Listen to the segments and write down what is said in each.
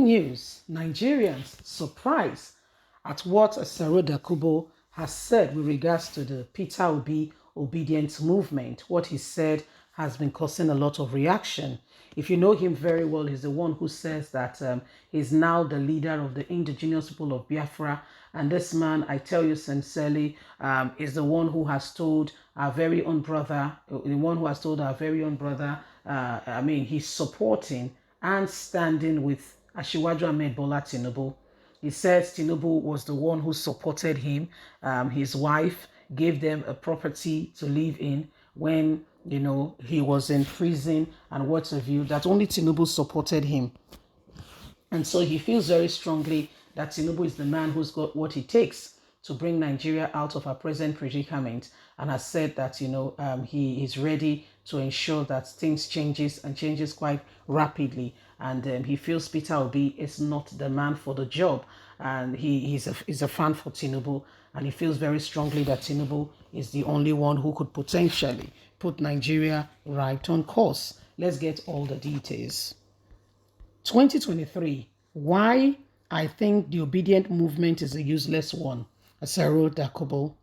News, Nigerians surprised at what Asari Dokobu has said with regards to the Peter Obi obedience movement. What he said has been causing a lot of reaction. If you know him very well, he's the one who says that he's now the leader of the indigenous people of Biafra. And this man, I tell you sincerely, is the one who has told our very own brother, he's supporting and standing with Asiwaju Ahmed Bola Tinubu. He says Tinubu was the one who supported him. His wife gave them a property to live in when, he was in prison and what have you, that only Tinubu supported him. And so he feels very strongly that Tinubu is the man who's got what it takes to bring Nigeria out of our present predicament, and has said that, he is ready to ensure that things changes quite rapidly. And he feels Peter Obi is not the man for the job, and he's a fan for Tinubu, and he feels very strongly that Tinubu is the only one who could potentially put Nigeria right on course. Let's get all the details. 2023, why I think the obedient movement is a useless one. Asari Dokobu.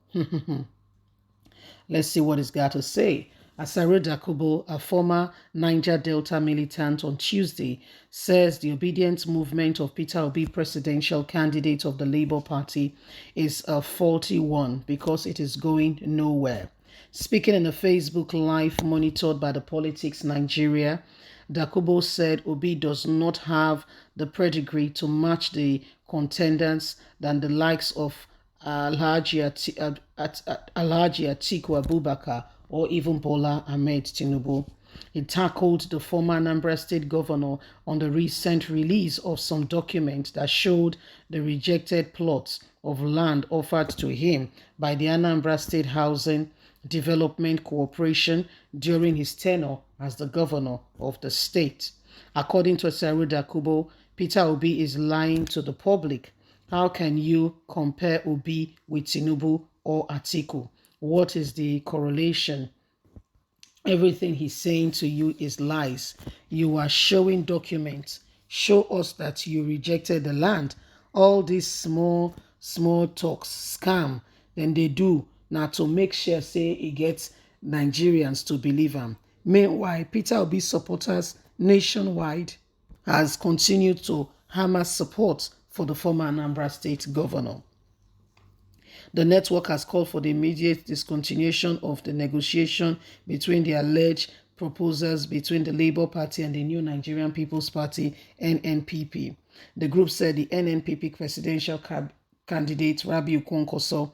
Let's see what he's got to say. Asari Dokobu, a former Niger Delta militant, on Tuesday says the obedient movement of Peter Obi, presidential candidate of the Labour Party, is a faulty one because it is going nowhere. Speaking in a Facebook Live monitored by the Politics Nigeria, Dokobu said Obi does not have the pedigree to match the contenders than the likes of Alhaji Atiku Abubakar or even Bola Ahmed Tinubu. He tackled the former Anambra State governor on the recent release of some documents that showed the rejected plots of land offered to him by the Anambra State Housing Development Corporation during his tenure as the governor of the state. According to Asari Dokobu, Peter Obi is lying to the public. How can you compare Obi with Tinubu or Atiku? What is the correlation? Everything he's saying to you is lies. You are showing documents. Show us that you rejected the land. All these small talks, scam, then they do now to make sure say it gets Nigerians to believe him. Meanwhile, Peter Obi supporters nationwide has continued to hammer support for the former Anambra State governor. The network has called for the immediate discontinuation of the negotiation between the alleged proposals between the Labour Party and the New Nigerian People's Party, NNPP. The group said the NNPP presidential candidate Rabiu Kwankwaso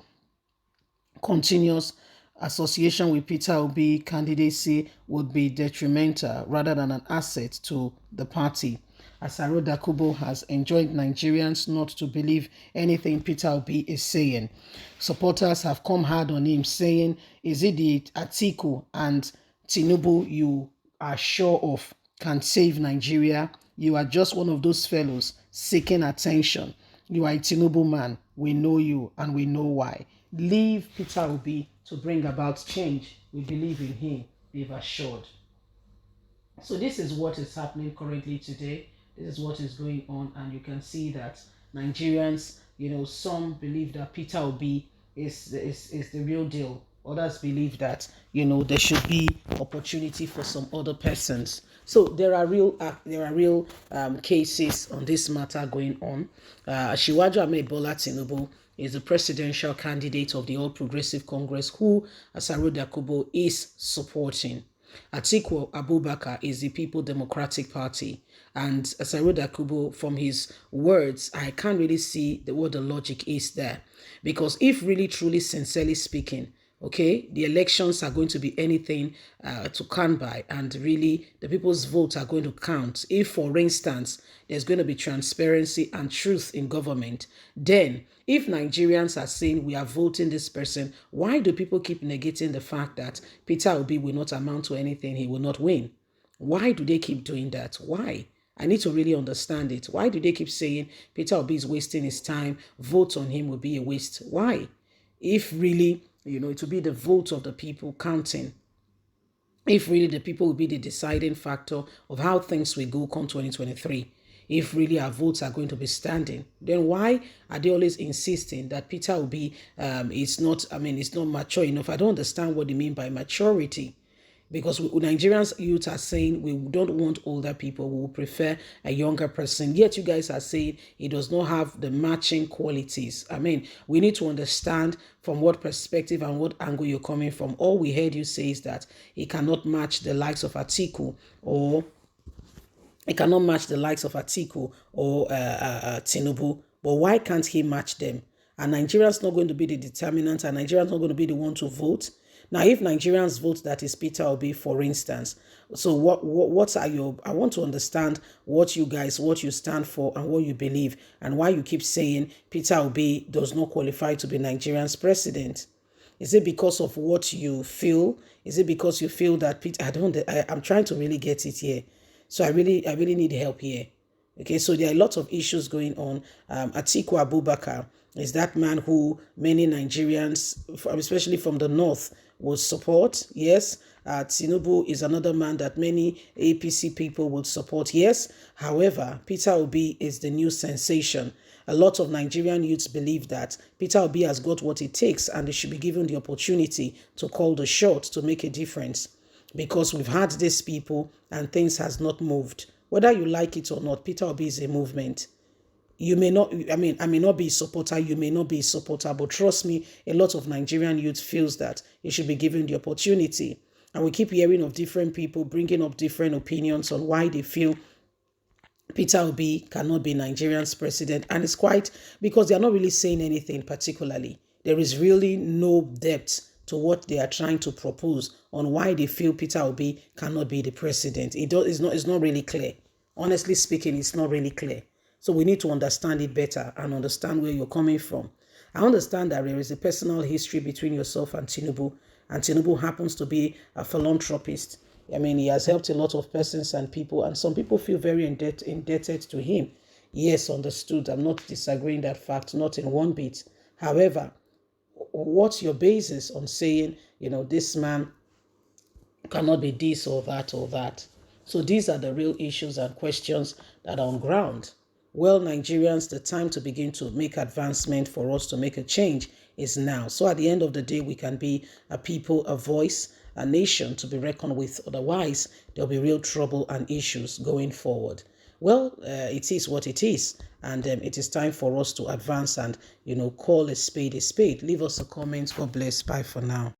continuous association with Peter Obi candidacy would be detrimental rather than an asset to the party. Asari Dokobu has enjoined Nigerians not to believe anything Peter Obi is saying. Supporters have come hard on him, saying, is it the Atiku and Tinubu you are sure of can save Nigeria? You are just one of those fellows seeking attention. You are a Tinubu man. We know you and we know why. Leave Peter Obi to bring about change. We believe in him, they've assured. So this is what is happening currently today. This is what is going on, and you can see that Nigerians, some believe that Peter Obi is the real deal. Others believe that, there should be opportunity for some other persons. So there are real cases on this matter going on. Asiwaju Ahmed Bola Tinubu is the presidential candidate of the All Progressive Congress, who Asari Dokobu is supporting. Atiku Abubakar is the People Democratic Party, and Asari Dokobu, from his words, I can't really see what the logic is there, because if really, truly, sincerely speaking, okay, the elections are going to be anything to count by, and really the people's votes are going to count. If, for instance, there's going to be transparency and truth in government, then if Nigerians are saying we are voting this person, why do people keep negating the fact that Peter Obi will not amount to anything, he will not win? Why do they keep doing that? Why? I need to really understand it. Why do they keep saying Peter Obi is wasting his time, vote on him will be a waste? Why? If really, it will be the vote of the people counting. If really the people will be the deciding factor of how things will go come 2023. if really our votes are going to be standing, then why are they always insisting that Peter Obi is not, it's not mature enough? I don't understand what they mean by maturity. Because Nigerians youth are saying we don't want older people, we will prefer a younger person. Yet you guys are saying he does not have the matching qualities. We need to understand from what perspective and what angle you're coming from. All we heard you say is that he cannot match the likes of Atiku or Tinubu. But why can't he match them? Are Nigerians not going to be the determinant? Are Nigerians not going to be the one to vote? Now, if Nigerians vote that is Peter Obi, for instance, so what are your? I want to understand what you stand for and what you believe, and why you keep saying Peter Obi does not qualify to be Nigerian's president. Is it because of what you feel? Is it because you feel that Peter? I'm trying to really get it here. So I really need help here. Okay, so there are a lot of issues going on. Atiku Abubakar is that man who many Nigerians, especially from the north, will support. Yes. Tinubu is another man that many APC people would support. Yes. However, Peter Obi is the new sensation. A lot of Nigerian youths believe that Peter Obi has got what it takes and they should be given the opportunity to call the shot to make a difference. Because we've had these people and things has not moved. Whether you like it or not, Peter Obi is a movement. You may not, I may not be a supporter, you may not be a supporter, but trust me, a lot of Nigerian youth feels that it should be given the opportunity. And we keep hearing of different people bringing up different opinions on why they feel Peter Obi cannot be Nigerian's president. And it's quite because they're not really saying anything particularly. There is really no depth to what they are trying to propose on why they feel Peter Obi cannot be the president. It's not really clear. Honestly speaking, it's not really clear. So we need to understand it better and understand where you're coming from. I understand that there is a personal history between yourself and Tinubu happens to be a philanthropist. He has helped a lot of persons and people, and some people feel very indebted to him. Yes, understood. I'm not disagreeing that fact, not in one bit. However, what's your basis on saying, this man cannot be this or that or that? So these are the real issues and questions that are on ground. Well, Nigerians, the time to begin to make advancement for us to make a change is now. So at the end of the day, we can be a people, a voice, a nation to be reckoned with. Otherwise, there'll be real trouble and issues going forward. Well, it is what it is. And it is time for us to advance and, call a spade a spade. Leave us a comment. God bless. Bye for now.